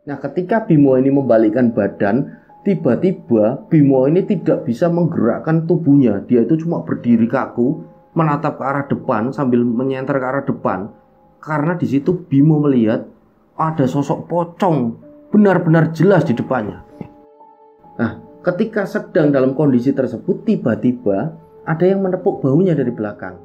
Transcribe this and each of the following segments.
Nah, ketika Bimo ini membalikkan badan, tiba-tiba Bimo ini tidak bisa menggerakkan tubuhnya. Dia itu cuma berdiri kaku, menatap ke arah depan sambil menyenter ke arah depan. Karena di situ Bimo melihat ada sosok pocong benar-benar jelas di depannya. Nah, ketika sedang dalam kondisi tersebut, tiba-tiba ada yang menepuk bahunya dari belakang.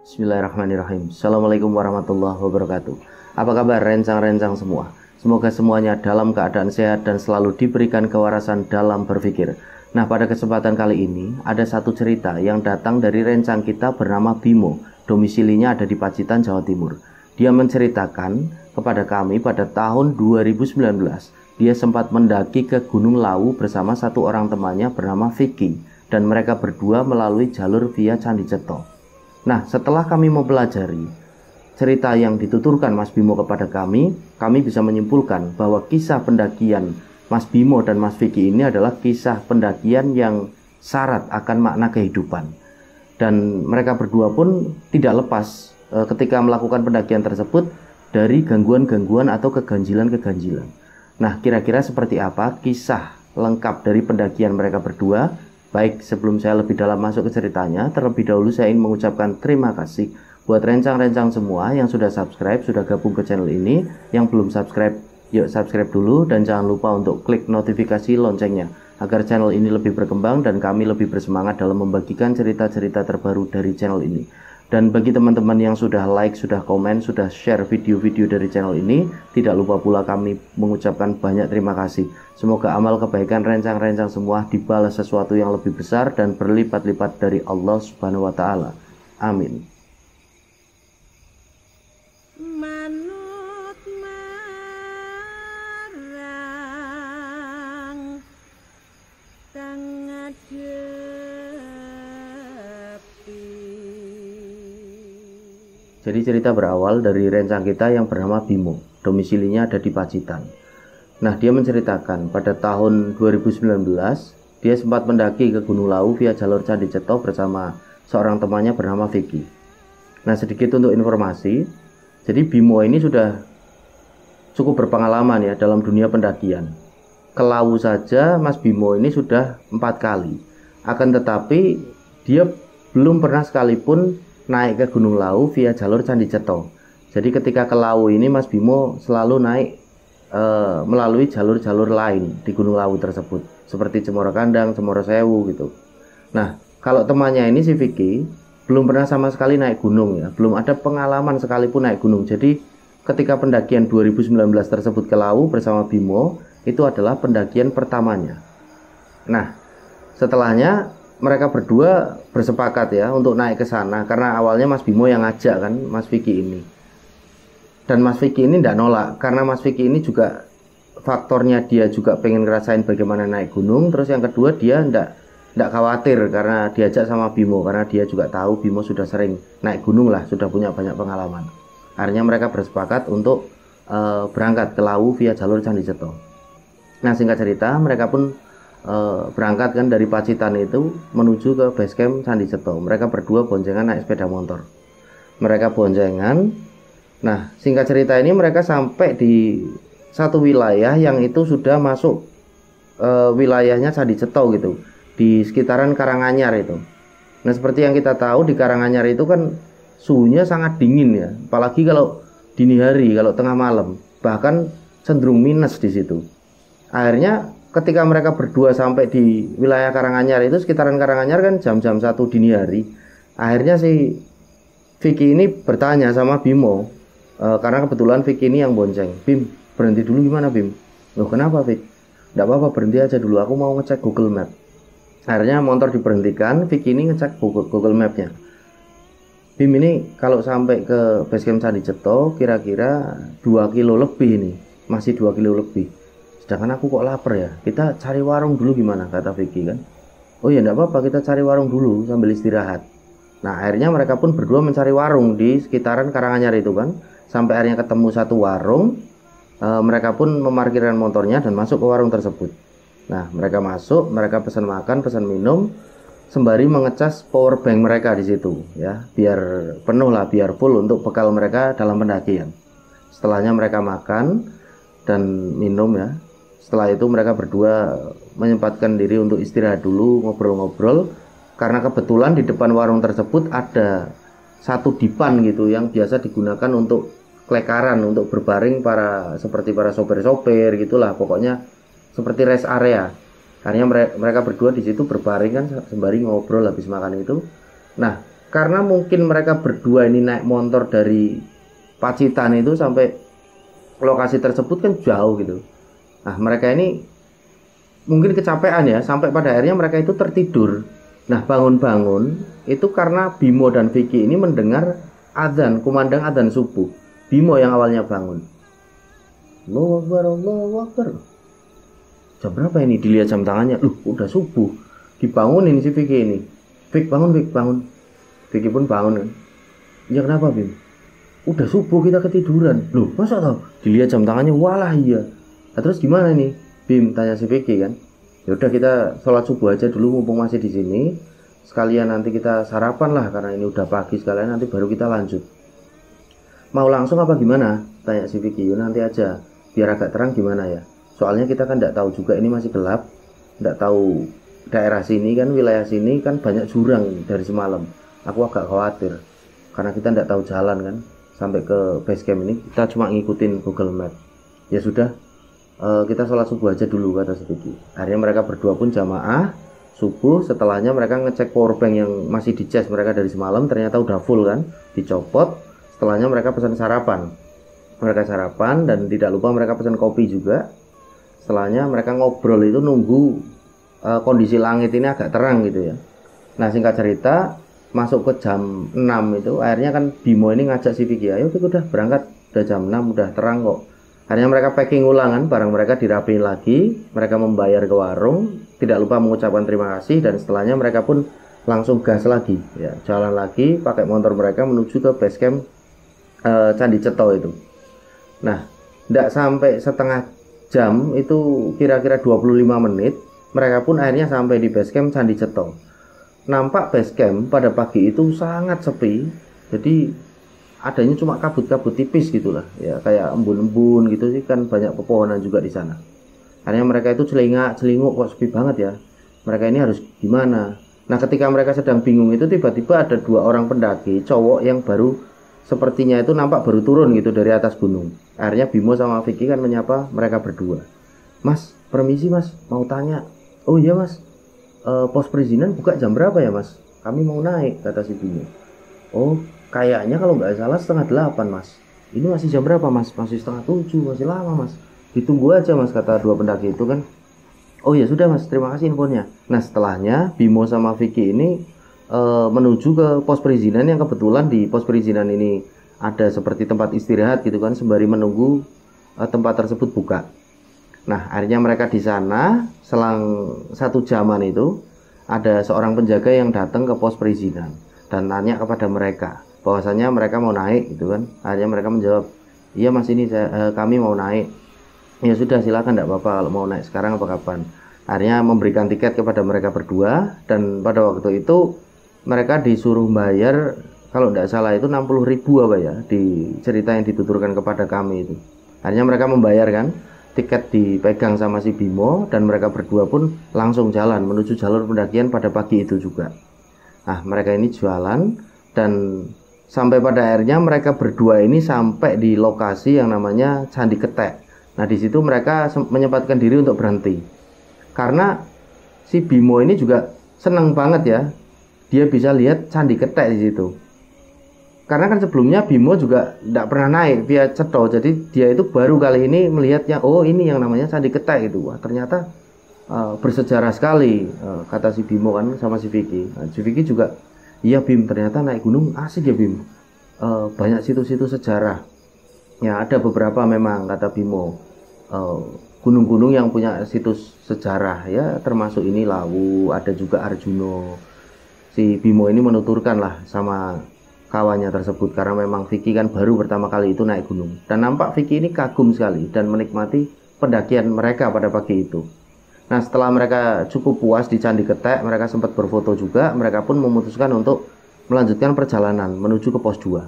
Bismillahirrahmanirrahim. Assalamualaikum warahmatullahi wabarakatuh. Apa kabar rencang-rencang semua? Semoga semuanya dalam keadaan sehat dan selalu diberikan kewarasan dalam berpikir. Nah, pada kesempatan kali ini ada satu cerita yang datang dari rencang kita bernama Bimo. Domisilinya ada di Pacitan, Jawa Timur. Dia menceritakan kepada kami pada tahun 2019 dia sempat mendaki ke Gunung Lawu bersama satu orang temannya bernama Vicky, dan mereka berdua melalui jalur via Candi Ceto. Nah, setelah kami mempelajari cerita yang dituturkan Mas Bimo kepada kami bisa menyimpulkan bahwa kisah pendakian Mas Bimo dan Mas Vicky ini adalah kisah pendakian yang syarat akan makna kehidupan. Dan mereka berdua pun tidak lepas ketika melakukan pendakian tersebut dari gangguan-gangguan atau keganjilan-keganjilan. Nah, kira-kira seperti apa kisah lengkap dari pendakian mereka berdua? Baik, sebelum saya lebih dalam masuk ke ceritanya, terlebih dahulu saya ingin mengucapkan terima kasih buat rencang-rencang semua yang sudah subscribe, sudah gabung ke channel ini. Yang belum subscribe, yuk subscribe dulu dan jangan lupa untuk klik notifikasi loncengnya agar channel ini lebih berkembang dan kami lebih bersemangat dalam membagikan cerita-cerita terbaru dari channel ini. Dan bagi teman-teman yang sudah like, sudah komen, sudah share video-video dari channel ini, tidak lupa pula kami mengucapkan banyak terima kasih. Semoga amal kebaikan rencang-rencang semua dibalas sesuatu yang lebih besar dan berlipat-lipat dari Allah Subhanahu wa Ta'ala. Amin. Jadi cerita berawal dari rencang kita yang bernama Bimo, domisilinya ada di Pacitan. Nah, dia menceritakan pada tahun 2019 dia sempat mendaki ke Gunung Lawu via jalur Candi Ceto bersama seorang temannya bernama Vicky. Nah, sedikit untuk informasi, jadi Bimo ini sudah cukup berpengalaman ya dalam dunia pendakian. Ke Lawu saja Mas Bimo ini sudah 4 kali. Akan tetapi dia belum pernah sekalipun naik ke Gunung Lawu via jalur Candi Ceto. Jadi ketika ke Lawu ini Mas Bimo selalu naik melalui jalur-jalur lain di Gunung Lawu tersebut, seperti Cemoro Kandang, Cemoro Sewu gitu. Nah, kalau temannya ini si Vicky belum pernah sama sekali naik gunung ya, belum ada pengalaman sekalipun naik gunung. Jadi ketika pendakian 2019 tersebut ke Lawu bersama Bimo, itu adalah pendakian pertamanya. Nah, setelahnya mereka berdua bersepakat ya untuk naik ke sana karena awalnya Mas Bimo yang ngajak kan Mas Vicky ini. Dan Mas Vicky ini tidak nolak karena Mas Vicky ini juga faktornya dia juga pengen ngerasain bagaimana naik gunung. Terus yang kedua dia tidak khawatir karena diajak sama Bimo karena dia juga tahu Bimo sudah sering naik gunung lah, sudah punya banyak pengalaman. Akhirnya mereka bersepakat untuk berangkat ke Lawu via jalur Candi Ceto. Nah, singkat cerita mereka pun berangkat kan dari Pacitan itu menuju ke base camp Candi Ceto. Mereka berdua boncengan naik sepeda motor. Mereka boncengan. Nah, singkat cerita ini mereka sampai di satu wilayah yang itu sudah masuk wilayahnya Candi Ceto gitu, di sekitaran Karanganyar itu. Nah, seperti yang kita tahu di Karanganyar itu kan suhunya sangat dingin ya, apalagi kalau dini hari, kalau tengah malam, bahkan cenderung minus di situ. Akhirnya ketika mereka berdua sampai di wilayah Karanganyar itu, sekitaran Karanganyar kan jam-jam 1 dini hari. Akhirnya si Vicky ini bertanya sama Bimo, karena kebetulan Vicky ini yang bonceng. Bim, berhenti dulu gimana Bim? Loh, kenapa Vicky? Tidak apa-apa, berhenti aja dulu, aku mau ngecek Google Map. Akhirnya motor diberhentikan, Vicky ini ngecek Google Map-nya. Bim, ini kalau sampai ke base camp Candi Ceto kira-kira 2 kilo lebih ini, masih 2 kilo lebih. Sedangkan aku kok lapar ya, kita cari warung dulu gimana, kata Vicky kan. Oh ya, enggak apa-apa, kita cari warung dulu sambil istirahat. Nah, akhirnya mereka pun berdua mencari warung di sekitaran Karanganyar itu kan. Sampai akhirnya ketemu satu warung, mereka pun memarkirkan motornya dan masuk ke warung tersebut. Nah, mereka masuk, mereka pesan makan, pesan minum, sembari mengecas power bank mereka di situ ya, biar penuh lah, biar full untuk bekal mereka dalam pendakian. Setelahnya mereka makan. dan minum ya. Setelah itu mereka berdua menyempatkan diri untuk istirahat dulu, ngobrol-ngobrol. Karena kebetulan di depan warung tersebut ada satu dipan gitu yang biasa digunakan untuk kelekaran, untuk berbaring seperti para sopir-sopir gitulah, pokoknya seperti rest area. Akhirnya mereka berdua di situ berbaring kan sembari ngobrol habis makan itu. Nah, karena mungkin mereka berdua ini naik motor dari Pacitan itu sampai lokasi tersebut kan jauh gitu. Nah, mereka ini mungkin kecapean ya, sampai pada akhirnya mereka itu tertidur. Nah, bangun-bangun itu karena Bimo dan Vicky ini mendengar adzan, kumandang adzan subuh. Bimo yang awalnya bangun. Allahu Akbar, Allahu Akbar. Jam berapa ini? Dilihat jam tangannya. Udah subuh. Dibangunin si Vicky ini. Vicky bangun, Vicky bangun. Vicky pun bangun kan. Ya kenapa, Bim? Udah subuh kita ketiduran. Masa tau? Dilihat jam tangannya, walah iya. Nah, terus gimana nih, Bim? Tanya si Vicky kan. Ya udah kita sholat subuh aja dulu mumpung masih di sini. Sekalian nanti kita sarapan lah karena ini udah pagi, sekalian nanti baru kita lanjut. Mau langsung apa gimana? Tanya si Vicky. Ya nanti aja, biar agak terang gimana ya. Soalnya kita kan tidak tahu juga, ini masih gelap. Tidak tahu daerah sini kan, wilayah sini kan banyak jurang dari semalam. Aku agak khawatir karena kita tidak tahu jalan kan. Sampai ke base camp ini kita cuma ngikutin Google Map. Ya sudah, kita sholat subuh aja dulu, kata si Vicky. Akhirnya mereka berdua pun jamaah subuh. Setelahnya mereka ngecek powerbank yang masih di cas mereka dari semalam, ternyata udah full kan, dicopot. Setelahnya mereka pesan sarapan. Mereka sarapan dan tidak lupa mereka pesan kopi juga. Setelahnya mereka ngobrol itu nunggu kondisi langit ini agak terang gitu ya. Nah, singkat cerita, masuk ke jam 6 itu akhirnya kan Bimo ini ngajak si Vicky, ayo kita udah berangkat, udah jam 6 udah terang kok. Akhirnya mereka packing ulangan, barang mereka dirapiin lagi, mereka membayar ke warung, tidak lupa mengucapkan terima kasih, dan setelahnya mereka pun langsung gas lagi ya, jalan lagi pakai motor mereka menuju ke base camp Candi Ceto itu. Nah, tidak sampai setengah jam, itu kira-kira 25 menit, mereka pun akhirnya sampai di base camp Candi Ceto. Nampak base camp pada pagi itu sangat sepi, jadi adanya cuma kabut-kabut tipis gitulah ya, kayak embun-embun gitu sih kan, banyak pepohonan juga di sana. Akhirnya mereka itu celingak-celinguk, kok sepi banget ya, mereka ini harus gimana. Nah, ketika mereka sedang bingung itu tiba-tiba ada dua orang pendaki cowok yang baru sepertinya itu nampak baru turun gitu dari atas gunung. Akhirnya Bimo sama Vicky kan menyapa mereka berdua. Mas, permisi mas, mau tanya. Oh iya mas, pos perizinan buka jam berapa ya mas? Kami mau naik, kata si Bimo. Oh, kayaknya kalau nggak salah 7:30 mas. Ini masih jam berapa mas? Masih 6:30, masih lama mas. Ditunggu aja mas, kata dua pendaki itu kan. Oh ya sudah mas, terima kasih infonya. Nah, setelahnya Bimo sama Vicky ini menuju ke pos perizinan, yang kebetulan di pos perizinan ini ada seperti tempat istirahat gitu kan, sembari menunggu tempat tersebut buka. Nah, akhirnya mereka di sana selang 1 jaman itu ada seorang penjaga yang datang ke pos perizinan dan nanya kepada mereka bahwasanya mereka mau naik gitu kan. Akhirnya mereka menjawab, iya mas, ini kami mau naik. Ya sudah, silakan, tidak apa-apa kalau mau naik sekarang apa kapan. Akhirnya memberikan tiket kepada mereka berdua, dan pada waktu itu mereka disuruh bayar, kalau tidak salah itu 60.000 apa ya, di cerita yang dituturkan kepada kami itu. Akhirnya mereka membayar kan, tiket dipegang sama si Bimo, dan mereka berdua pun langsung jalan menuju jalur pendakian pada pagi itu juga. Nah, mereka ini jualan dan sampai pada akhirnya mereka berdua ini sampai di lokasi yang namanya Candi Ketek. Nah, di situ mereka menyempatkan diri untuk berhenti. Karena si Bimo ini juga senang banget ya, dia bisa lihat Candi Ketek di situ. Karena kan sebelumnya Bimo juga tidak pernah naik via Ceto, jadi dia itu baru kali ini melihatnya, oh ini yang namanya Candi Ketek itu. Wah, ternyata bersejarah sekali, kata si Bimo kan sama si Vicky. Nah, si Vicky juga, iya Bim, ternyata naik gunung asik ya Bim, banyak situs-situs sejarah. Ya ada beberapa memang, kata Bimo, gunung-gunung yang punya situs sejarah ya, termasuk ini Lawu, ada juga Arjuno. Si Bimo ini menuturkan lah sama kawannya tersebut, karena memang Vicky kan baru pertama kali itu naik gunung, dan nampak Vicky ini kagum sekali dan menikmati pendakian mereka pada pagi itu. Nah, setelah mereka cukup puas di Candi Ketek, mereka sempat berfoto juga, mereka pun memutuskan untuk melanjutkan perjalanan menuju ke pos 2.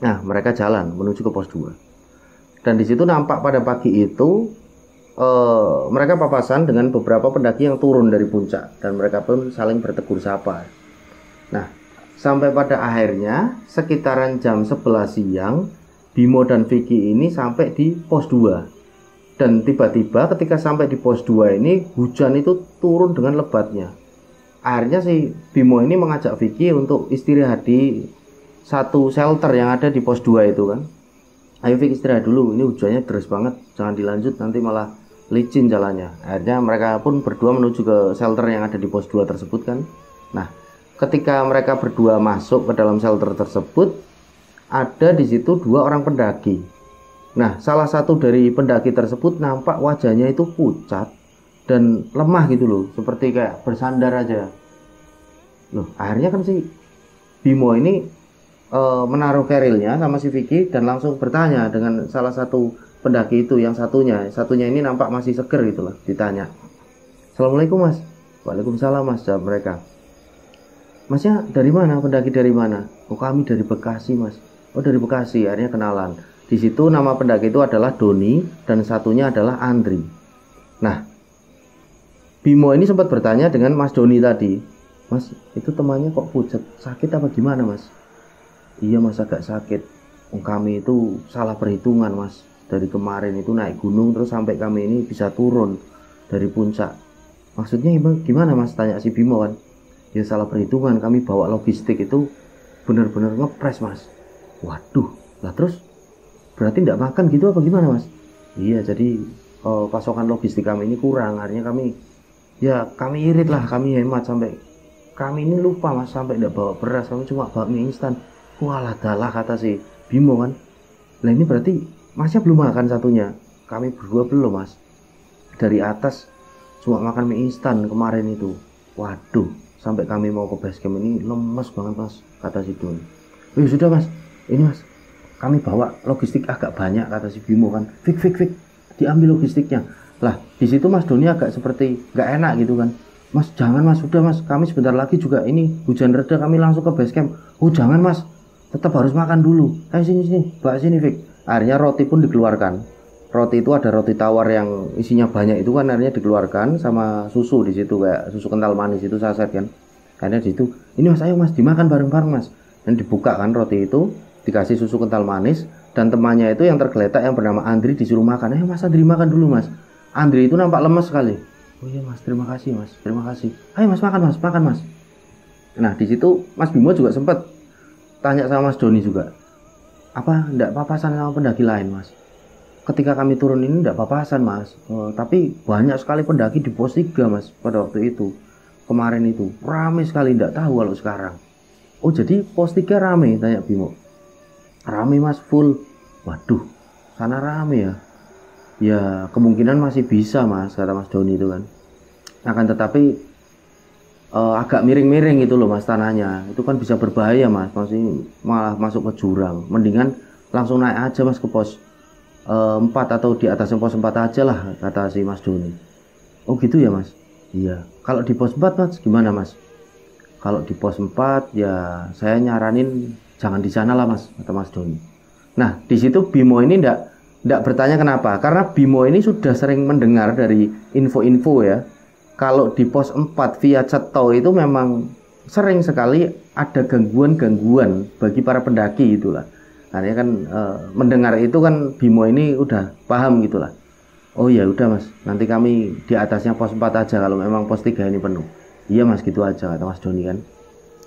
Nah, mereka jalan menuju ke pos 2. Dan di situ nampak pada pagi itu mereka papasan dengan beberapa pendaki yang turun dari puncak dan mereka pun saling bertegur sapa. Nah, sampai pada akhirnya sekitaran jam 11 siang Bimo dan Vicky ini sampai di pos 2. Dan tiba-tiba ketika sampai di pos 2 ini hujan itu turun dengan lebatnya. Akhirnya si Bimo ini mengajak Vicky untuk istirahat di satu shelter yang ada di pos 2 itu kan. Ayo Vicky istirahat dulu, ini hujannya deras banget, jangan dilanjut nanti malah licin jalannya. Akhirnya mereka pun berdua menuju ke shelter yang ada di pos 2 tersebut kan. Nah, ketika mereka berdua masuk ke dalam shelter tersebut, ada di situ 2 orang pendaki. Nah, salah satu dari pendaki tersebut nampak wajahnya itu pucat dan lemah gitu loh, seperti kayak bersandar aja. Loh, akhirnya kan si Bimo ini menaruh kerilnya sama si Vicky dan langsung bertanya dengan salah satu pendaki itu, yang satunya ini nampak masih seger gitu lah, ditanya, "Assalamualaikum mas." "Waalaikumsalam mas," jawab mereka. "Masnya dari mana? Pendaki dari mana?" "Oh kami dari Bekasi mas." "Oh dari Bekasi." Akhirnya kenalan. Di situ nama pendaki itu adalah Doni dan satunya adalah Andri. Nah, Bimo ini sempat bertanya dengan Mas Doni tadi, "Mas, itu temannya kok pucat, sakit apa gimana mas?" "Iya mas, agak sakit. Kami itu salah perhitungan mas. Dari kemarin itu naik gunung terus sampai kami ini bisa turun dari puncak." "Maksudnya gimana mas?" tanya si Bimo kan. "Ya salah perhitungan, kami bawa logistik itu bener-bener ngepres mas." "Waduh, lah terus berarti tidak makan gitu apa gimana mas?" "Iya, jadi pasokan logistik kami ini kurang, akhirnya kami irit lah, kami hemat sampai kami ini lupa mas, sampai tidak bawa beras, kami cuma bawa mie instan." "Walah dalah," kata si Bimo kan. "Lah ini berarti masnya belum makan satunya?" "Kami berdua belum mas, dari atas cuma makan mie instan kemarin itu." "Waduh, sampai kami mau ke base camp ini lemes banget mas," kata si Don. "Oh sudah mas, ini mas, kami bawa logistik agak banyak," kata si Bimo kan. Fik, diambil logistiknya." Lah di situ Mas Doni agak seperti nggak enak gitu kan. "Mas jangan mas, sudah mas, kami sebentar lagi juga ini hujan reda, kami langsung ke base camp." "Oh jangan mas, tetap harus makan dulu. Ayo sini, bawa sini Fik." Akhirnya roti pun dikeluarkan. Roti itu ada roti tawar yang isinya banyak itu kan, akhirnya dikeluarkan sama susu di situ, kayak susu kental manis itu saset kan. Akhirnya di situ, "Ini mas, ayo mas, dimakan bareng-bareng mas." Dan dibuka kan roti itu, dikasih susu kental manis, dan temannya itu yang tergeletak yang bernama Andri disuruh makan. "Ayo mas Andri, makan dulu mas." Andri itu nampak lemes sekali. "Oh iya mas, terima kasih mas, terima kasih. Ayo mas, makan mas, makan mas." Nah di situ Mas Bimo juga sempat tanya sama Mas Doni juga, "Apa enggak papasan sama pendaki lain mas? Ketika kami turun ini enggak papasan mas, tapi banyak sekali pendaki di pos 3 mas pada waktu itu. Kemarin itu rame sekali, enggak tahu kalau sekarang." "Oh jadi pos 3 rame?" tanya Bimo. "Rame mas, full." "Waduh, sana rame ya?" "Ya kemungkinan masih bisa mas," kata Mas Doni itu kan. "Akan tetapi agak miring-miring gitu loh mas tanahnya, itu kan bisa berbahaya mas, masih malah masuk ke jurang. Mendingan langsung naik aja mas ke pos 4 atau di atasnya pos 4 aja lah," kata si Mas Doni. "Oh gitu ya mas?" "Iya." "Kalau di pos 4 mas gimana mas?" "Kalau di pos 4 ya saya nyaranin jangan di sana lah mas," kata Mas Doni. Nah di situ Bimo ini ndak bertanya kenapa, karena Bimo ini sudah sering mendengar dari info-info ya, kalau di pos 4 via Ceto itu memang sering sekali ada gangguan-gangguan bagi para pendaki itulah. Karena kan mendengar itu kan Bimo ini udah paham gitulah. "Oh ya udah mas, nanti kami di atasnya pos 4 aja kalau memang pos 3 ini penuh." "Iya mas, gitu aja," kata Mas Doni kan.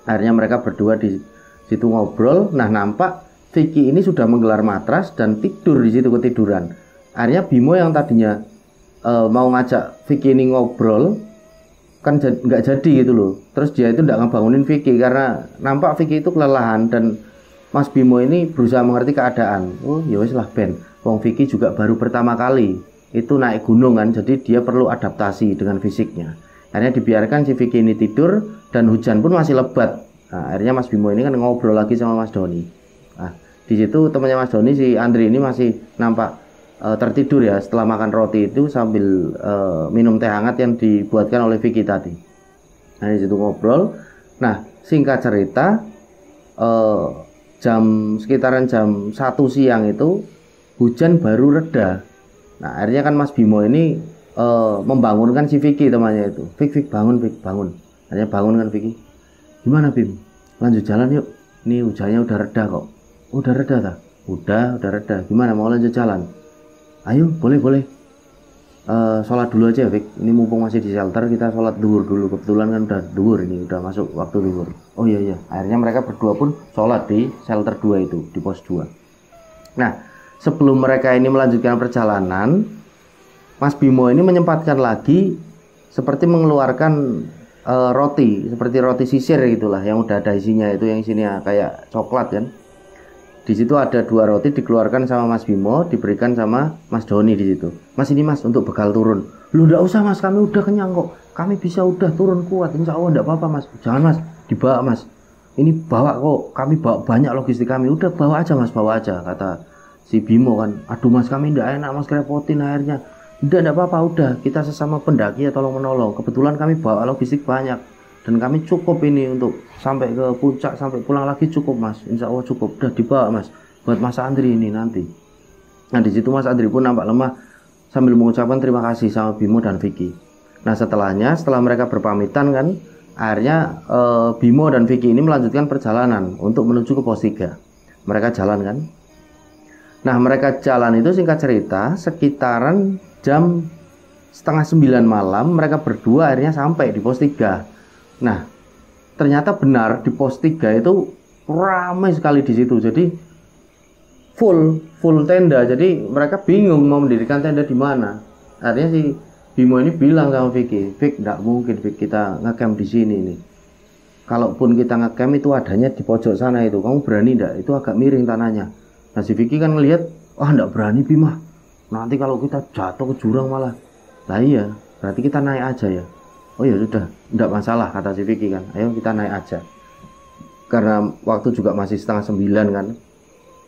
Akhirnya mereka berdua di situ ngobrol. Nah nampak Vicky ini sudah menggelar matras dan tidur di situ, ketiduran. Akhirnya Bimo yang tadinya mau ngajak Vicky ini ngobrol kan nggak jadi gitu loh. Terus dia itu nggak ngebangunin Vicky karena nampak Vicky itu kelelahan, dan Mas Bimo ini berusaha mengerti keadaan. "Oh ya wis lah Ben, wong Vicky juga baru pertama kali itu naik gunung kan, jadi dia perlu adaptasi dengan fisiknya." Akhirnya dibiarkan si Vicky ini tidur dan hujan pun masih lebat. Nah, akhirnya Mas Bimo ini kan ngobrol lagi sama Mas Doni. Nah di situ temannya Mas Doni, si Andri ini masih nampak tertidur ya setelah makan roti itu sambil minum teh hangat yang dibuatkan oleh Vicky tadi. Nah di situ ngobrol. Nah singkat cerita sekitaran jam 1 siang itu hujan baru reda. Nah akhirnya kan Mas Bimo ini membangunkan si Vicky temannya itu. Vicky bangun, Vicky bangun. Akhirnya bangun kan Vicky. Gimana Bim? Lanjut jalan yuk. Ini hujannya udah reda kok. Udah reda tak? Udah reda. Gimana mau lanjut jalan? Ayo, boleh. Sholat dulu aja Vic. Ini mumpung masih di shelter, kita sholat duhur dulu. Kebetulan kan udah duhur ini, udah masuk waktu duhur. Oh iya. Akhirnya mereka berdua pun sholat di shelter 2 itu, di pos 2. Nah, sebelum mereka ini melanjutkan perjalanan, Mas Bimo ini menyempatkan lagi seperti mengeluarkan roti, seperti roti sisir gitulah, yang udah ada isinya itu, yang isinya kayak coklat kan. Di situ ada 2 roti dikeluarkan sama Mas Bimo, diberikan sama Mas Doni di situ. Mas ini Mas untuk bekal turun. Lu udah usah Mas, kami udah kenyang kok. Kami bisa udah turun kuat. Insya Allah enggak apa-apa Mas. Jangan Mas, dibawa Mas. Ini bawa kok. Kami bawa banyak logistik kami. Udah bawa aja Mas, bawa aja kata si Bimo kan. Aduh Mas, kami enggak enak Mas kerepotin akhirnya. Enggak apa-apa, udah kita sesama pendaki ya tolong menolong. Kebetulan kami bawa logistik banyak. Dan kami cukup ini untuk sampai ke puncak, sampai pulang lagi cukup Mas. Insya Allah cukup. Udah dibawa Mas, buat Mas Andri ini nanti. Nah di situ Mas Andri pun nampak lemah sambil mengucapkan terima kasih sama Bimo dan Vicky. Nah setelah mereka berpamitan kan, akhirnya Bimo dan Vicky ini melanjutkan perjalanan untuk menuju ke pos 3. Mereka jalan kan. Nah mereka jalan itu singkat cerita sekitaran jam 8:30 malam. Mereka berdua akhirnya sampai di pos 3. Nah, ternyata benar di pos 3 itu ramai sekali di situ. Jadi full tenda. Jadi mereka bingung mau mendirikan tenda di mana. Akhirnya si Bimo ini bilang sama Vicky, "Vic, enggak mungkin Vic kita ngecamp di sini nih. Kalaupun kita ngecamp itu adanya di pojok sana itu. Kamu berani enggak? Itu agak miring tanahnya." Nah, si Vicky kan ngelihat, "Wah, enggak berani Bima. Nanti kalau kita jatuh ke jurang malah." Lah iya, berarti kita naik aja ya. Oh ya sudah, enggak masalah kata si Vicky kan. Ayo kita naik aja. Karena waktu juga masih 8:30 kan,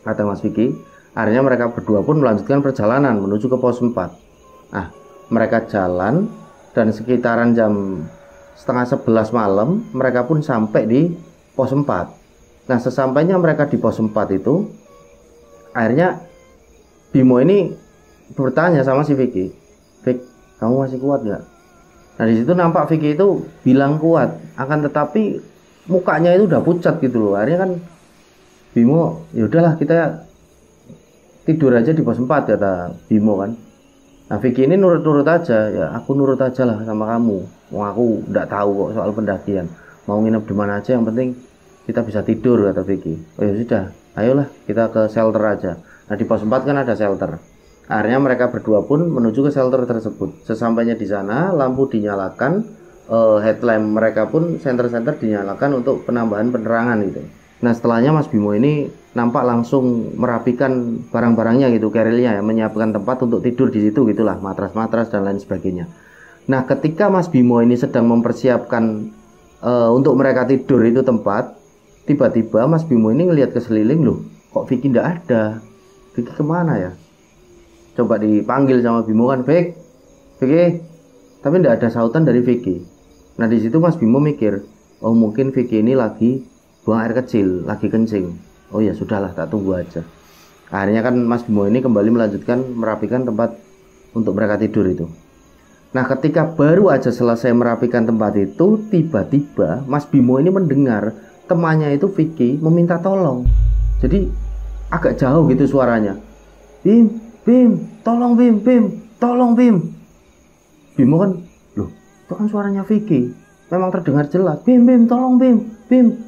kata Mas Vicky. Akhirnya mereka berdua pun melanjutkan perjalanan menuju ke pos 4. Nah, mereka jalan dan sekitaran jam 10:30 malam mereka pun sampai di pos 4. Nah, sesampainya mereka di pos 4 itu, akhirnya Bimo ini bertanya sama si Vicky, "Vic, kamu masih kuat nggak?" Nah di situ nampak Vicky itu bilang kuat, akan tetapi mukanya itu udah pucat gitu loh. Akhirnya kan Bimo, ya udahlah kita tidur aja di pos 4 kata Bimo kan. Nah Vicky ini nurut-nurut aja, ya aku nurut aja lah sama kamu. Wong aku nggak tahu kok soal pendakian. Mau nginep di mana aja, yang penting kita bisa tidur kata Vicky. Oh ya sudah, ayolah kita ke shelter aja. Nah di pos 4 kan ada shelter. Akhirnya mereka berdua pun menuju ke shelter tersebut. Sesampainya di sana, lampu dinyalakan, headlamp mereka pun senter-senter dinyalakan untuk penambahan penerangan gitu. Nah setelahnya Mas Bimo ini nampak langsung merapikan barang-barangnya gitu, carrier-nya ya, menyiapkan tempat untuk tidur di situ gitulah, matras-matras dan lain sebagainya. Nah ketika Mas Bimo ini sedang mempersiapkan untuk mereka tidur itu tempat, tiba-tiba Mas Bimo ini ngelihat ke seliling, loh kok Vicky nggak ada? Vicky kemana ya? Coba dipanggil sama Bimo kan, Vicky, tapi tidak ada sautan dari Vicky. Nah di situ Mas Bimo mikir, oh mungkin Vicky ini lagi buang air kecil, lagi kencing. Oh ya sudahlah, tak tunggu aja. Akhirnya kan Mas Bimo ini kembali melanjutkan merapikan tempat untuk mereka tidur itu. Nah ketika baru aja selesai merapikan tempat itu, tiba-tiba Mas Bimo ini mendengar temannya itu Vicky meminta tolong. Jadi agak jauh gitu suaranya. Bim, tolong Bim, tolong Bim. Bimo kan, loh, itu kan suaranya Vicky. Memang terdengar jelas. Bim, tolong Bim.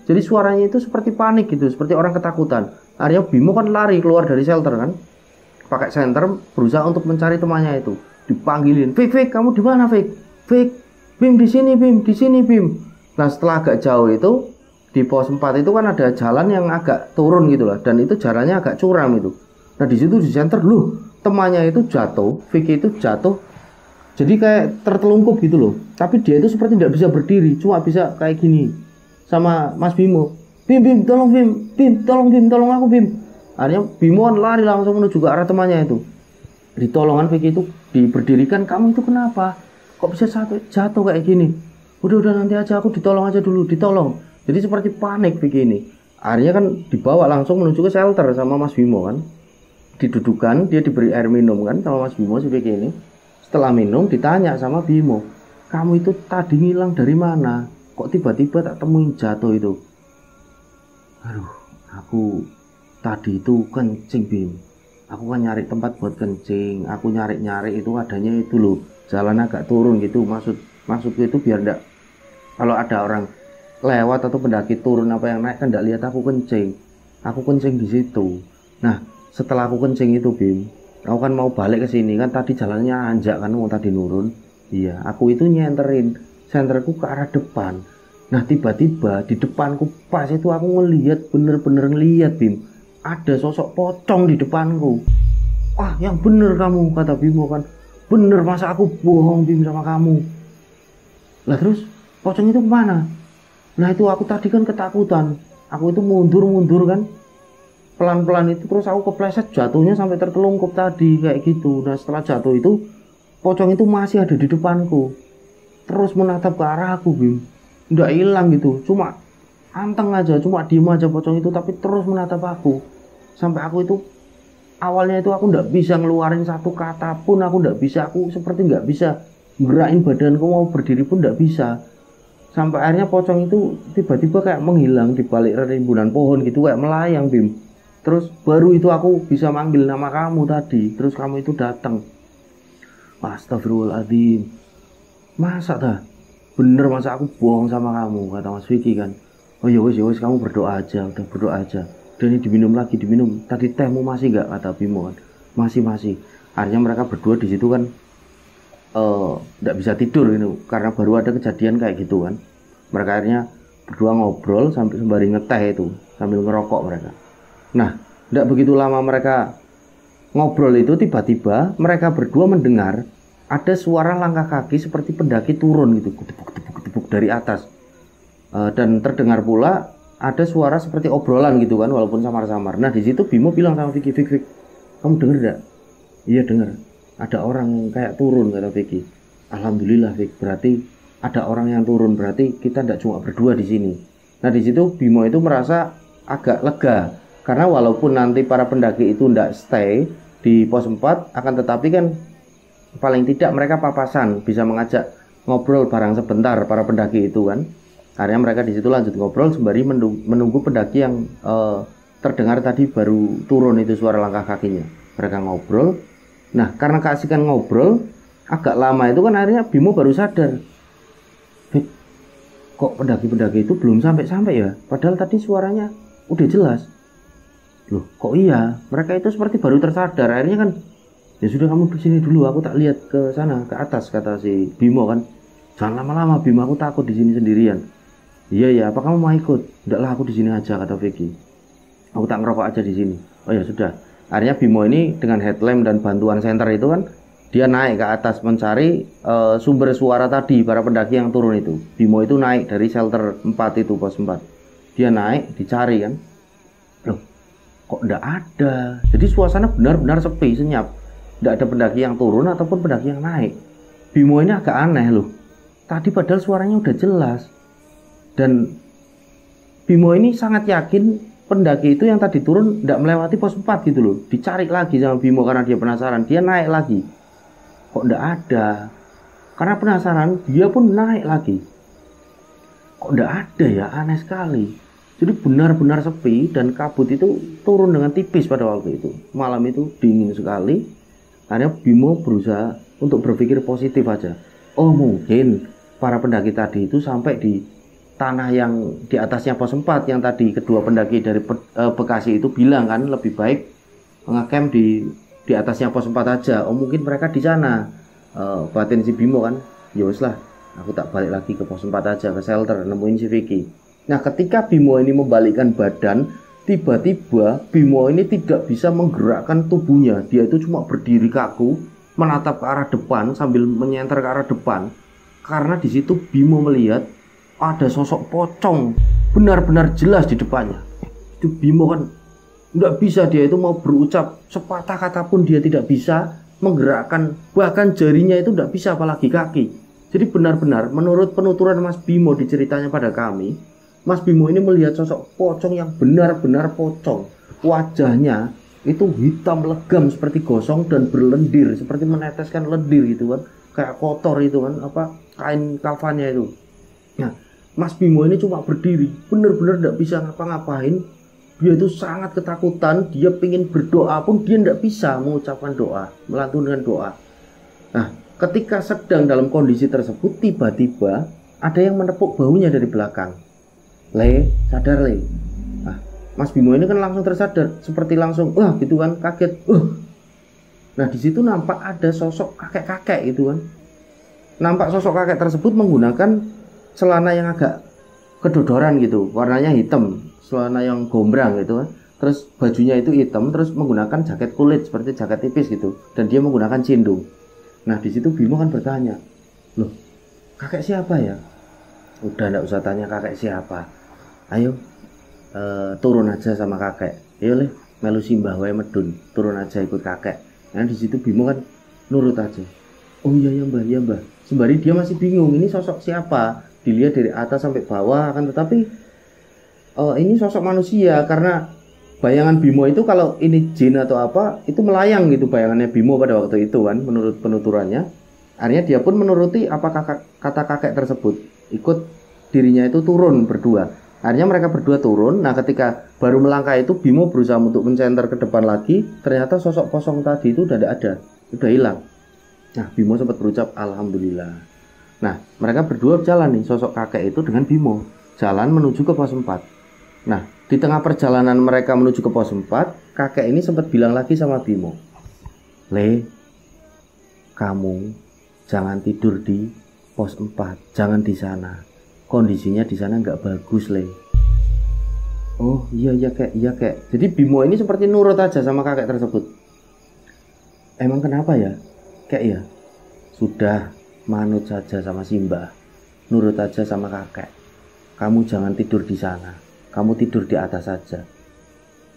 Jadi suaranya itu seperti panik gitu, seperti orang ketakutan. Akhirnya Bimo kan lari keluar dari shelter kan. Pakai senter berusaha untuk mencari temannya itu. Dipanggilin, Vic, kamu di mana Vic? Bim di sini Bim. Nah setelah agak jauh itu, di pos 4 itu kan ada jalan yang agak turun gitu lah, dan itu jalannya agak curam itu. Nah di situ di senter, loh, temannya itu jatuh, Vicky itu jatuh, jadi kayak tertelungkup gitu loh. Tapi dia itu seperti tidak bisa berdiri, cuma bisa kayak gini. Sama Mas Bimo, Bim, tolong tolong aku Bim. Akhirnya Bimo kan lari langsung menuju ke arah temannya itu. Ditolongan Vicky itu diberdirikan, kamu itu kenapa? Kok bisa jatuh kayak gini? Udah nanti aja, aku ditolong aja dulu, ditolong. Jadi seperti panik Vicky ini. Akhirnya kan dibawa langsung menuju ke shelter sama Mas Bimo kan. didudukan, dia diberi air minum kan sama Mas Bimo si Vicky ini. Setelah minum ditanya sama Bimo, kamu itu tadi ngilang dari mana? Kok tiba-tiba tak temuin jatuh itu? Aduh, aku tadi itu kencing Bim. Aku kan nyari tempat buat kencing. Aku nyari-nyari itu adanya itu loh, jalan agak turun gitu. Maksudku itu biar enggak, kalau ada orang lewat atau pendaki turun apa yang naik kan enggak lihat aku kencing. Aku kencing di situ. Nah, setelah aku kencing itu Bim, aku kan mau balik ke sini kan, tadi jalannya anjak kan, mau tadi nurun. Iya, aku itu senterku ke arah depan. Nah, tiba-tiba di depanku pas itu aku ngelihat, bener-bener ngelihat Bim, ada sosok pocong di depanku. Wah, yang bener kamu, kata Bimo kan. Bener, masa aku bohong Bim sama kamu. Lah terus pocong itu kemana? Nah itu aku tadi kan ketakutan. Aku itu mundur kan, pelan-pelan itu, terus aku kepleset, jatuhnya sampai tertelungkup tadi kayak gitu. Nah setelah jatuh itu, pocong itu masih ada di depanku, terus menatap ke arah aku Bim. Nggak hilang gitu, cuma anteng aja, cuma diem aja pocong itu, tapi terus menatap aku. Sampai aku itu, awalnya itu aku nggak bisa ngeluarin satu kata pun, aku seperti nggak bisa gerakin badanku, mau berdiri pun nggak bisa. Sampai akhirnya pocong itu tiba-tiba kayak menghilang di balik rimbunan pohon gitu, kayak melayang Bim. Terus baru itu aku bisa manggil nama kamu tadi, terus kamu itu datang. Astagfirullahaladzim, masa dah bener, masa aku bohong sama kamu, kata Mas Vicky kan. Oh ya wis kamu berdoa aja, udah berdoa aja. Dan ini diminum lagi, diminum. Tadi tehmu masih nggak, kata Bimo kan. Masih. Akhirnya mereka berdua di situ kan nggak bisa tidur gitu, karena baru ada kejadian kayak gitu kan. Mereka akhirnya berdua ngobrol sambil sembari ngeteh itu, sambil ngerokok mereka. Nah, nggak begitu lama mereka ngobrol itu, tiba-tiba mereka berdua mendengar ada suara langkah kaki seperti pendaki turun gitu, ketepuk dari atas. Dan terdengar pula ada suara seperti obrolan gitu kan, walaupun samar-samar. Nah di situ Bimo bilang sama Vicky, Vicky, kamu denger gak? Iya denger, ada orang yang kayak turun, kata Vicky. Alhamdulillah Vicky, berarti ada orang yang turun, berarti kita tidak cuma berdua di sini. Nah di situ Bimo itu merasa agak lega, karena walaupun nanti para pendaki itu tidak stay di pos 4, akan tetapi kan paling tidak mereka papasan, bisa mengajak ngobrol bareng sebentar para pendaki itu kan. Akhirnya mereka di situ lanjut ngobrol sembari menunggu pendaki yang terdengar tadi baru turun itu suara langkah kakinya. Mereka ngobrol. Nah karena keasikan ngobrol agak lama itu kan, akhirnya Bimo baru sadar, kok pendaki-pendaki itu belum sampai ya, padahal tadi suaranya udah jelas. Loh kok iya, mereka itu seperti baru tersadar. Akhirnya kan, ya sudah kamu di sini dulu, aku tak lihat ke sana, ke atas, kata si Bimo kan. Jangan lama-lama Bimo, aku takut di sini sendirian. Iya ya, apa kamu mau ikut? Enggak lah, aku di sini aja, kata Vicky. Aku tak ngerokok aja di sini. Oh ya sudah. Akhirnya Bimo ini dengan headlamp dan bantuan senter itu kan, dia naik ke atas mencari sumber suara tadi, para pendaki yang turun itu. Bimo itu naik dari shelter 4 itu, pos 4. Dia naik, dicari kan. Loh, kok enggak ada. Jadi suasana benar-benar sepi, senyap. Enggak ada pendaki yang turun ataupun pendaki yang naik. Bimo ini agak aneh loh. Tadi padahal suaranya udah jelas. Dan Bimo ini sangat yakin pendaki itu yang tadi turun tidak melewati pos 4 gitu loh. Dicari lagi sama Bimo karena dia penasaran. Dia naik lagi, kok tidak ada. Karena penasaran, dia pun naik lagi, kok tidak ada ya, aneh sekali. Jadi benar-benar sepi dan kabut itu turun dengan tipis pada waktu itu. Malam itu dingin sekali. Akhirnya Bimo berusaha untuk berpikir positif aja. Oh mungkin para pendaki tadi itu sampai di tanah yang di atasnya pos 4 yang tadi kedua pendaki dari Bekasi itu bilang kan, lebih baik ngecamp di atasnya pos 4 aja. Oh mungkin mereka di sana. Batin si Bimo kan, ya wis lah, aku tak balik lagi ke pos 4 aja, ke shelter, nemuin si Vicky. Nah ketika Bimo ini membalikkan badan, tiba-tiba Bimo ini tidak bisa menggerakkan tubuhnya. Dia itu cuma berdiri kaku, menatap ke arah depan sambil menyenter ke arah depan. Karena di situ Bimo melihat ada sosok pocong benar-benar jelas di depannya. Itu Bimo kan nggak bisa, dia itu mau berucap sepatah kata pun dia tidak bisa menggerakkan, bahkan jarinya itu nggak bisa, apalagi kaki. Jadi benar-benar menurut penuturan Mas Bimo di ceritanya pada kami, Mas Bimo ini melihat sosok pocong yang benar-benar pocong. Wajahnya itu hitam legam seperti gosong dan berlendir, seperti meneteskan lendir gitu kan, kayak kotor itu kan, apa kain kafannya itu. Nah, Mas Bimo ini cuma berdiri, bener-bener tidak bisa ngapa-ngapain. Dia itu sangat ketakutan, dia pengen berdoa pun dia tidak bisa mengucapkan doa, melantunkan doa. Nah, ketika sedang dalam kondisi tersebut, tiba-tiba ada yang menepuk bahunya dari belakang. Le, sadar Le. Nah, Mas Bimo ini kan langsung tersadar, seperti langsung, wah gitu kan, kaget. Nah, di situ nampak ada sosok kakek-kakek itu kan. Nampak sosok kakek tersebut menggunakan celana yang agak kedodoran gitu, warnanya hitam, celana yang gombrang gitu kan. Terus bajunya itu hitam, terus menggunakan jaket kulit seperti jaket tipis gitu, dan dia menggunakan cindung. Nah, di situ Bimo kan bertanya, loh, kakek siapa ya? Udah nggak usah tanya kakek siapa, ayo turun aja sama kakek. Ayo Le, melu simbah wae medun, turun aja ikut kakek. Nah, di situ Bimo kan nurut aja. Oh iya ya Mbah, iya Mbah. Sembari dia masih bingung, ini sosok siapa? Dilihat dari atas sampai bawah, kan tetapi ini sosok manusia, karena bayangan Bimo itu kalau ini jin atau apa itu melayang gitu bayangannya Bimo pada waktu itu kan, menurut penuturannya. Akhirnya dia pun menuruti apa kata kakek tersebut, ikut dirinya itu turun berdua. Akhirnya mereka berdua turun. Nah, ketika baru melangkah itu Bimo berusaha untuk mencenter ke depan lagi, ternyata sosok kosong tadi itu udah tidak ada, udah hilang. Nah, Bimo sempat berucap alhamdulillah. Nah, mereka berdua jalan nih, sosok kakek itu dengan Bimo, jalan menuju ke pos 4. Nah, di tengah perjalanan mereka menuju ke pos 4, kakek ini sempat bilang lagi sama Bimo, Le, kamu jangan tidur di pos 4, jangan di sana. Kondisinya di sana nggak bagus, Le. Oh iya kek. Jadi Bimo ini seperti nurut aja sama kakek tersebut. Emang kenapa ya, kek ya? Sudah, manut saja sama Simbah, nurut aja sama kakek. Kamu jangan tidur di sana, kamu tidur di atas saja.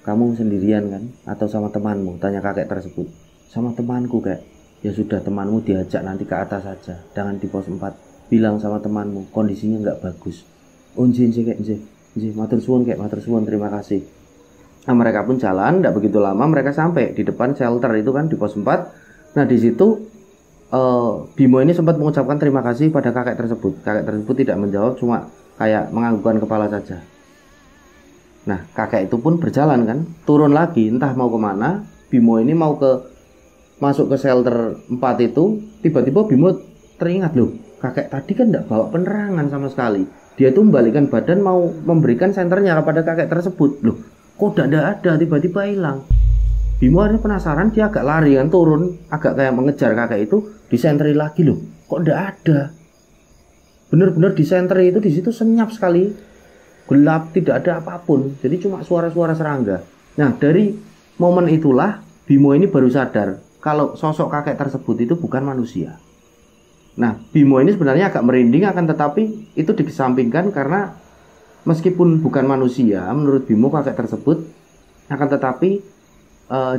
Kamu sendirian kan? Atau sama temanmu? Tanya kakek tersebut. Sama temanku kek. Ya sudah, temanmu diajak nanti ke atas saja, jangan di pos 4. Bilang sama temanmu kondisinya nggak bagus. Oh nje kek, nje, matur suwun kek, matur suwun, terima kasih. Nah, mereka pun jalan, tidak begitu lama mereka sampai di depan shelter itu kan, di pos 4. Nah, di situ Bimo ini sempat mengucapkan terima kasih pada kakek tersebut. Kakek tersebut tidak menjawab, cuma kayak menganggukkan kepala saja. Nah, kakek itu pun berjalan kan, turun lagi, entah mau kemana. Bimo ini mau masuk ke shelter 4 itu. Tiba-tiba Bimo teringat, loh, kakek tadi kan tidak bawa penerangan sama sekali. Dia tuh membalikkan badan mau memberikan senternya kepada kakek tersebut. Loh, kok tidak ada, tiba-tiba hilang. Bimo akhirnya penasaran, dia agak lari kan, turun, agak kayak mengejar kakek itu, disenteri lagi, loh, kok tidak ada. Bener-bener disenteri itu, di situ senyap sekali, gelap, tidak ada apapun, jadi cuma suara-suara serangga. Nah, dari momen itulah Bimo ini baru sadar kalau sosok kakek tersebut itu bukan manusia. Nah, Bimo ini sebenarnya agak merinding, akan tetapi itu dikesampingkan karena meskipun bukan manusia, menurut Bimo kakek tersebut, akan tetapi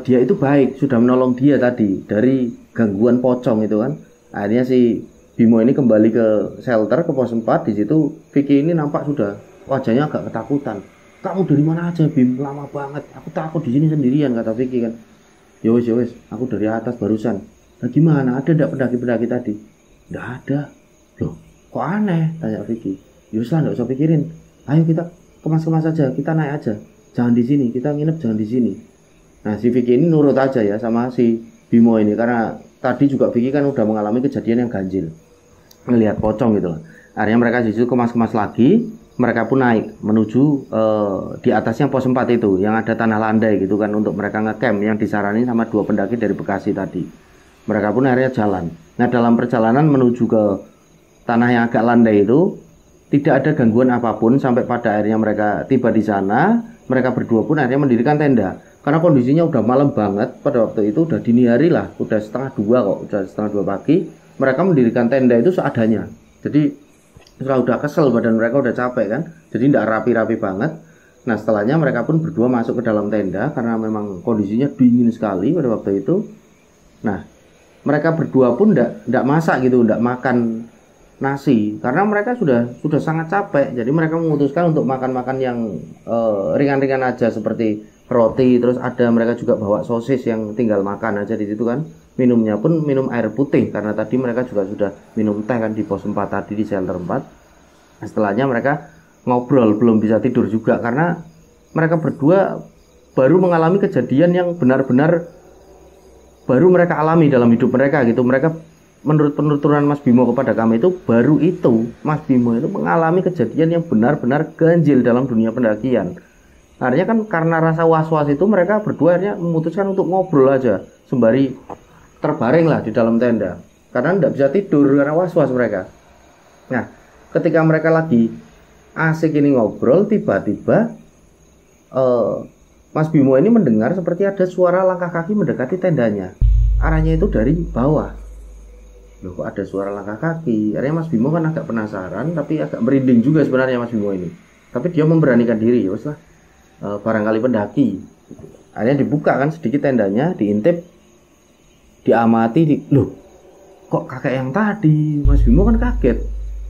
dia itu baik, sudah menolong dia tadi dari gangguan pocong itu kan. Akhirnya si Bimo ini kembali ke shelter, ke pos 4. Di situ Vicky ini nampak sudah wajahnya agak ketakutan. Kamu dari mana aja, Bim? Lama banget. Aku takut di sini sendirian, kata Vicky kan. Ya wes, aku dari atas barusan. Nah, gimana? Ada enggak pendaki-pendaki tadi? Enggak ada. Loh, kok aneh? Tanya Vicky. Yus lah, enggak usah pikirin. Ayo kita kemas-kemas aja, kita naik aja. Jangan di sini, kita nginep jangan di sini. Nah, si Vicky ini nurut aja ya sama si Bimo ini, karena tadi juga Vicky kan udah mengalami kejadian yang ganjil, melihat pocong gitu loh. Akhirnya mereka justru kemas-kemas lagi, mereka pun naik menuju di atasnya pos 4 itu yang ada tanah landai gitu kan, untuk mereka ngecamp yang disaranin sama 2 pendaki dari Bekasi tadi. Mereka pun akhirnya jalan. Nah, dalam perjalanan menuju ke tanah yang agak landai itu tidak ada gangguan apapun sampai pada akhirnya mereka tiba di sana. Mereka berdua pun akhirnya mendirikan tenda. Karena kondisinya udah malam banget pada waktu itu, udah dini hari lah, udah 1:30 kok, udah 1:30 pagi. Mereka mendirikan tenda itu seadanya. Jadi udah kesel, badan mereka udah capek kan, jadi tidak rapi-rapi banget. Nah, setelahnya mereka pun berdua masuk ke dalam tenda karena memang kondisinya dingin sekali pada waktu itu. Nah, mereka berdua pun tidak masak gitu, tidak makan nasi karena mereka sudah sangat capek. Jadi mereka memutuskan untuk makan yang ringan-ringan aja, seperti roti, terus ada mereka juga bawa sosis yang tinggal makan aja di situ kan. Minumnya pun minum air putih karena tadi mereka juga sudah minum teh kan di pos 4 tadi di shelter 4. Setelahnya mereka ngobrol, belum bisa tidur juga karena mereka berdua baru mengalami kejadian yang benar-benar baru mereka alami dalam hidup mereka gitu. Mereka menurut penuturan Mas Bimo kepada kami itu baru itu Mas Bimo itu mengalami kejadian yang benar-benar ganjil dalam dunia pendakian. Akhirnya kan karena rasa was-was itu mereka berdua akhirnya memutuskan untuk ngobrol aja sembari terbaring lah di dalam tenda karena tidak bisa tidur karena was-was mereka. Nah, ketika mereka lagi asik ini ngobrol, tiba-tiba Mas Bimo ini mendengar seperti ada suara langkah kaki mendekati tendanya. Arahnya itu dari bawah. Loh, kok ada suara langkah kaki? Akhirnya Mas Bimo kan agak penasaran, tapi agak merinding juga sebenarnya Mas Bimo ini. Tapi dia memberanikan diri, ya wes lah, barangkali pendaki. Akhirnya dibuka kan sedikit tendanya, diintip, diamati, loh, kok kakek yang tadi? Mas Bimo kan kaget,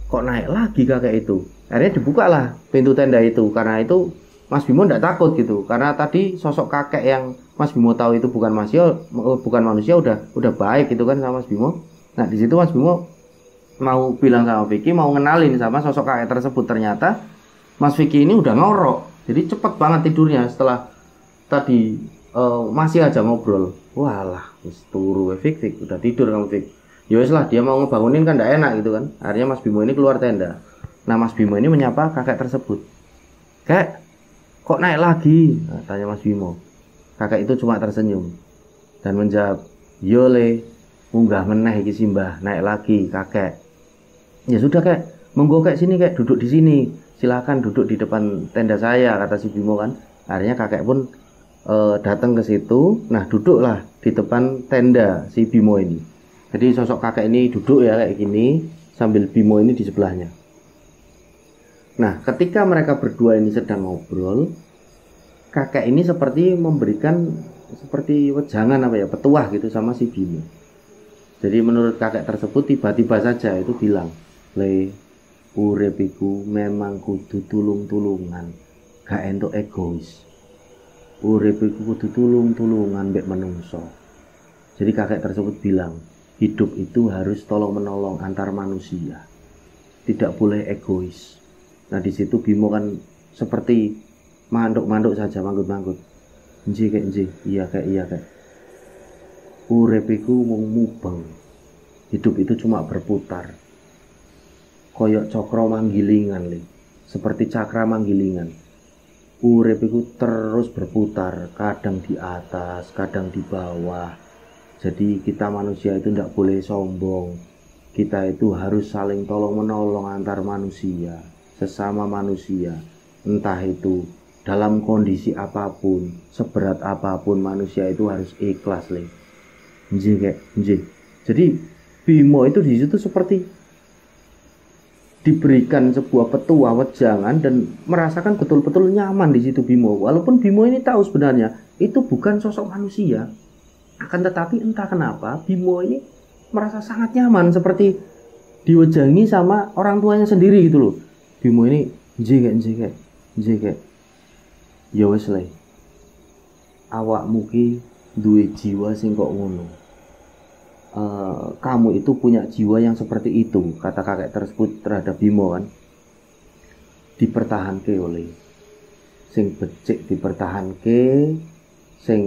kok naik lagi kakek itu? Akhirnya dibukalah pintu tenda itu, karena itu Mas Bimo tidak takut gitu, karena tadi sosok kakek yang Mas Bimo tahu itu bukan manusia udah baik gitu kan sama Mas Bimo. Nah di situ Mas Bimo mau bilang sama Vicky, mau ngenalin sama sosok kakek tersebut. Ternyata Mas Vicky ini udah ngorok, jadi cepet banget tidurnya setelah tadi masih aja ngobrol. Walah, wis turu Vicky, udah tidur kamu Vicky. Ya wis lah, dia mau ngebangunin kan tidak enak gitu kan. Akhirnya Mas Bimo ini keluar tenda. Nah Mas Bimo ini menyapa kakek tersebut. Kek, kok naik lagi? Nah, tanya Mas Bimo. Kakek itu cuma tersenyum dan menjawab, "Yole, munggah meneh iki simbah, naik lagi kakek." Ya sudah kek, monggo kek sini kek, duduk di sini. Silakan duduk di depan tenda saya, kata si Bimo kan. Akhirnya kakek pun datang ke situ. Nah duduklah di depan tenda si Bimo ini. Jadi sosok kakek ini duduk ya kayak gini, sambil Bimo ini di sebelahnya. Nah ketika mereka berdua ini sedang ngobrol, kakek ini seperti memberikan seperti wejangan apa ya, petuah gitu sama si Bimo. Jadi menurut kakek tersebut tiba-tiba saja itu bilang, "Le, urip iku memang kudu tulung-tulungan, gak entuk egois. Urip iku kudu tulung-tulungan mbek menungso." Jadi kakek tersebut bilang, hidup itu harus tolong-menolong antar manusia. Tidak boleh egois. Nah di situ Bimo kan seperti manduk-manduk saja, manggut-manggut. "Nji kek, nji. Iya kek. Urip iku mung mubeng. Hidup itu cuma berputar. Koyok cakra manggilingan le. Seperti cakra manggilingan. Urip iku terus berputar, kadang di atas, kadang di bawah. Jadi kita manusia itu tidak boleh sombong. Kita itu harus saling tolong-menolong antar manusia, sesama manusia. Entah itu dalam kondisi apapun, seberat apapun, manusia itu harus ikhlas le." Nji. Jadi Bimo itu di situ seperti diberikan sebuah petua, wejangan, dan merasakan betul-betul nyaman di situ Bimo. Walaupun Bimo ini tahu sebenarnya itu bukan sosok manusia, akan tetapi entah kenapa Bimo ini merasa sangat nyaman, seperti diwejangi sama orang tuanya sendiri gitu loh. Bimo ini nji kek. Ya wis le. Awakmu ki duwe jiwa sing kok ngono. Kamu itu punya jiwa yang seperti itu, kata kakek tersebut terhadap Bimo kan. Dipertahanke oleh sing becik, dipertahanke sing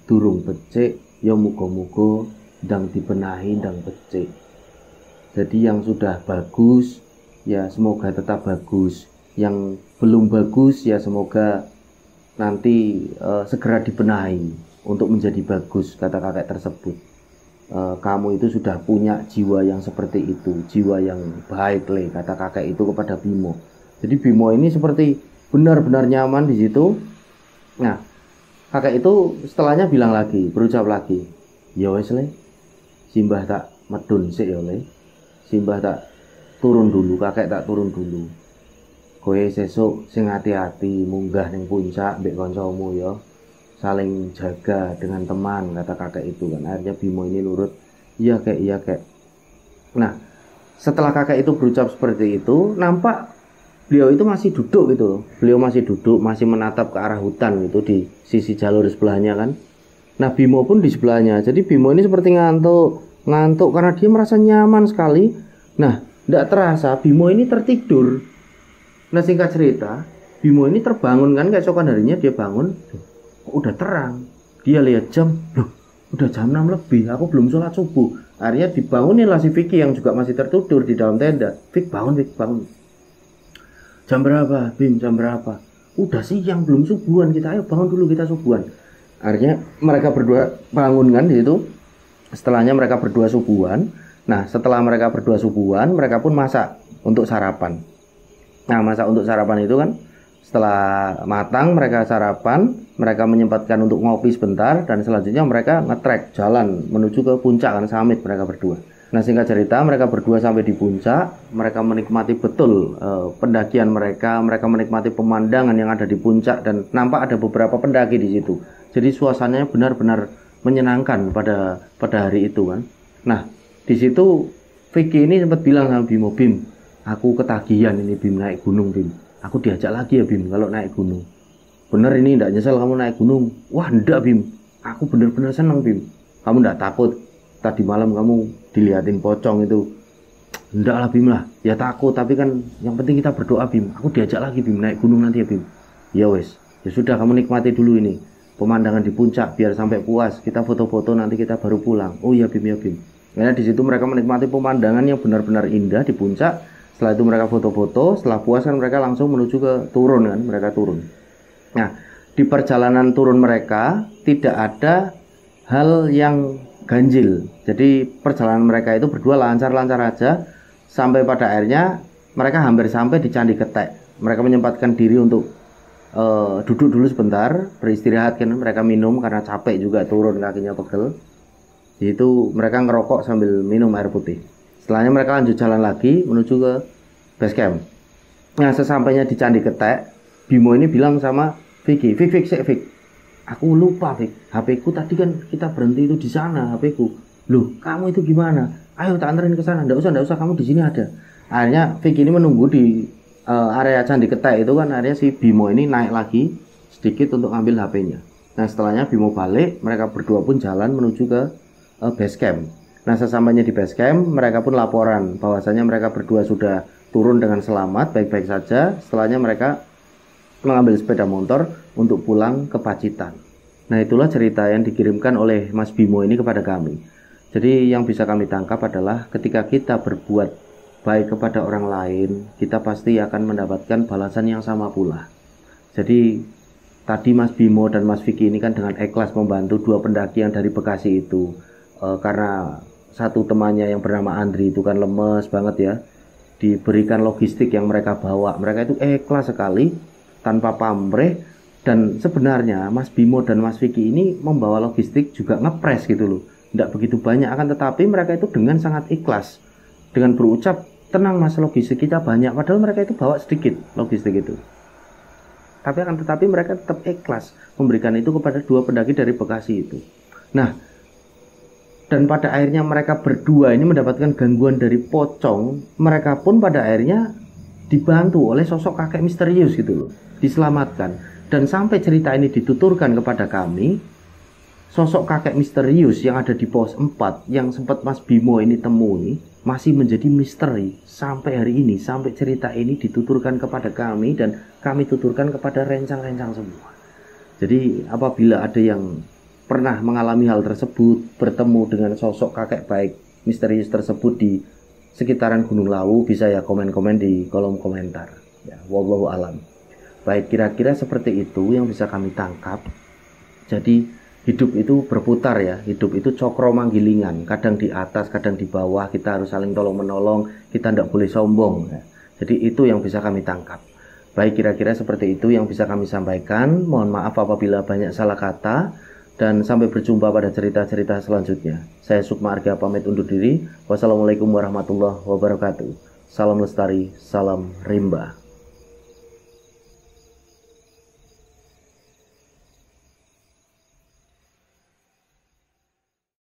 durung becik ya muga-muga ndang dibenahi ndang becik. Jadi yang sudah bagus ya semoga tetap bagus, yang belum bagus ya semoga nanti segera dibenahi untuk menjadi bagus, kata kakek tersebut. Kamu itu sudah punya jiwa yang seperti itu, jiwa yang baik le, kata kakek itu kepada Bimo. Jadi Bimo ini seperti benar-benar nyaman di situ. Nah kakek itu setelahnya bilang lagi, berucap lagi, "Ya wes le, simbah tak medun sik ya le, simbah tak turun dulu, kakek tak turun dulu. Kowe sesuk sing hati-hati munggah ning puncak mbek kancamu ya. Saling jaga dengan teman," kata kakek itu kan. Akhirnya Bimo ini nurut, iya kek. Nah setelah kakek itu berucap seperti itu, nampak beliau itu masih duduk gitu loh. Beliau masih duduk, masih menatap ke arah hutan gitu di sisi jalur sebelahnya kan. Nah Bimo pun di sebelahnya. Jadi Bimo ini seperti ngantuk karena dia merasa nyaman sekali. Nah tidak terasa Bimo ini tertidur. Nah singkat cerita, Bimo ini terbangun kan, keesokan harinya dia bangun, udah terang. Dia lihat jam, loh udah jam 6 lebih, aku belum sholat subuh. Akhirnya dibangunilah si Vicky yang juga masih tertidur di dalam tenda. Vick bangun, Vick bangun. Jam berapa? Bim, jam berapa? Udah siang belum subuhan kita, ayo bangun dulu kita subuhan. Akhirnya mereka berdua bangun kan di situ. Setelahnya mereka berdua subuhan. Nah setelah mereka berdua subuhan, mereka pun masak untuk sarapan. Nah masak untuk sarapan itu kan, setelah matang mereka sarapan, mereka menyempatkan untuk ngopi sebentar, dan selanjutnya mereka ngetrek jalan menuju ke puncak kan, summit mereka berdua. Nah singkat cerita mereka berdua sampai di puncak, mereka menikmati betul pendakian mereka menikmati pemandangan yang ada di puncak, dan nampak ada beberapa pendaki di situ. Jadi suasananya benar-benar menyenangkan pada hari itu kan. Nah di situ Vicky ini sempat bilang sama Bimo, Bim, aku ketagihan ini Bim naik gunung Bim. Aku diajak lagi ya Bim kalau naik gunung. Bener ini enggak nyesel kamu naik gunung? Wah enggak Bim, aku bener-bener seneng Bim. Kamu enggak takut tadi malam kamu diliatin pocong itu? Enggak lah Bim lah, ya takut tapi kan yang penting kita berdoa Bim. Aku diajak lagi Bim naik gunung nanti ya Bim. Ya wes, ya sudah kamu nikmati dulu ini pemandangan di puncak biar sampai puas. Kita foto-foto nanti kita baru pulang. Oh ya Bim ya Bim. Karena di situ mereka menikmati pemandangan yang benar-benar indah di puncak. Setelah itu mereka foto-foto, setelah puas kan mereka langsung menuju ke turun kan, mereka turun. Nah, di perjalanan turun mereka tidak ada hal yang ganjil. Jadi perjalanan mereka itu berdua lancar-lancar aja, sampai pada akhirnya mereka hampir sampai di Candi Ketek. Mereka menyempatkan diri untuk duduk dulu sebentar, beristirahat kan, mereka minum karena capek juga turun, kakinya pegel. Di situ mereka ngerokok sambil minum air putih. Setelahnya mereka lanjut jalan lagi menuju ke base camp. Nah sesampainya di Candi Ketek, Bimo ini bilang sama Vicky, Vick, aku lupa Vick, HP ku tadi kan kita berhenti itu di sana, HP ku. Loh kamu itu gimana? Ayo tak anterin ke sana. Nggak usah kamu di sini ada. Akhirnya Vicky ini menunggu di area Candi Ketek itu kan. Akhirnya si Bimo ini naik lagi sedikit untuk ambil HP-nya. Nah setelahnya Bimo balik, mereka berdua pun jalan menuju ke base camp. Nah sesampainya di base camp, mereka pun laporan bahwasanya mereka berdua sudah turun dengan selamat, baik-baik saja. Setelahnya mereka mengambil sepeda motor untuk pulang ke Pacitan. Nah itulah cerita yang dikirimkan oleh Mas Bimo ini kepada kami. Jadi yang bisa kami tangkap adalah ketika kita berbuat baik kepada orang lain, kita pasti akan mendapatkan balasan yang sama pula. Jadi tadi Mas Bimo dan Mas Vicky ini kan dengan ikhlas membantu dua pendaki yang dari Bekasi itu. Karena satu temannya yang bernama Andri itu kan lemes banget ya, diberikan logistik yang mereka bawa, mereka itu ikhlas sekali tanpa pamrih. Dan sebenarnya Mas Bimo dan Mas Vicky ini membawa logistik juga ngepres gitu loh, tidak begitu banyak, akan tetapi mereka itu dengan sangat ikhlas, dengan berucap tenang Mas, logistik kita banyak, padahal mereka itu bawa sedikit logistik itu, tapi akan tetapi mereka tetap ikhlas memberikan itu kepada dua pendaki dari Bekasi itu. Nah dan pada akhirnya mereka berdua ini mendapatkan gangguan dari pocong. Mereka pun pada akhirnya dibantu oleh sosok kakek misterius gitu loh, diselamatkan. Dan sampai cerita ini dituturkan kepada kami, sosok kakek misterius yang ada di pos 4 yang sempat Mas Bimo ini temui masih menjadi misteri sampai hari ini, sampai cerita ini dituturkan kepada kami dan kami tuturkan kepada rencang-rencang semua. Jadi apabila ada yang pernah mengalami hal tersebut, bertemu dengan sosok kakek baik misterius tersebut di sekitaran Gunung Lawu, bisa ya komen-komen di kolom komentar ya, wallahu alam. Baik, kira-kira seperti itu yang bisa kami tangkap. Jadi hidup itu berputar ya, hidup itu cokro manggilingan, kadang di atas, kadang di bawah, kita harus saling tolong menolong, kita tidak boleh sombong ya. Jadi itu yang bisa kami tangkap. Baik, kira-kira seperti itu yang bisa kami sampaikan. Mohon maaf apabila banyak salah kata. Dan sampai berjumpa pada cerita-cerita selanjutnya. Saya Sukma Arga pamit undur diri. Wassalamualaikum warahmatullahi wabarakatuh. Salam lestari, salam rimba.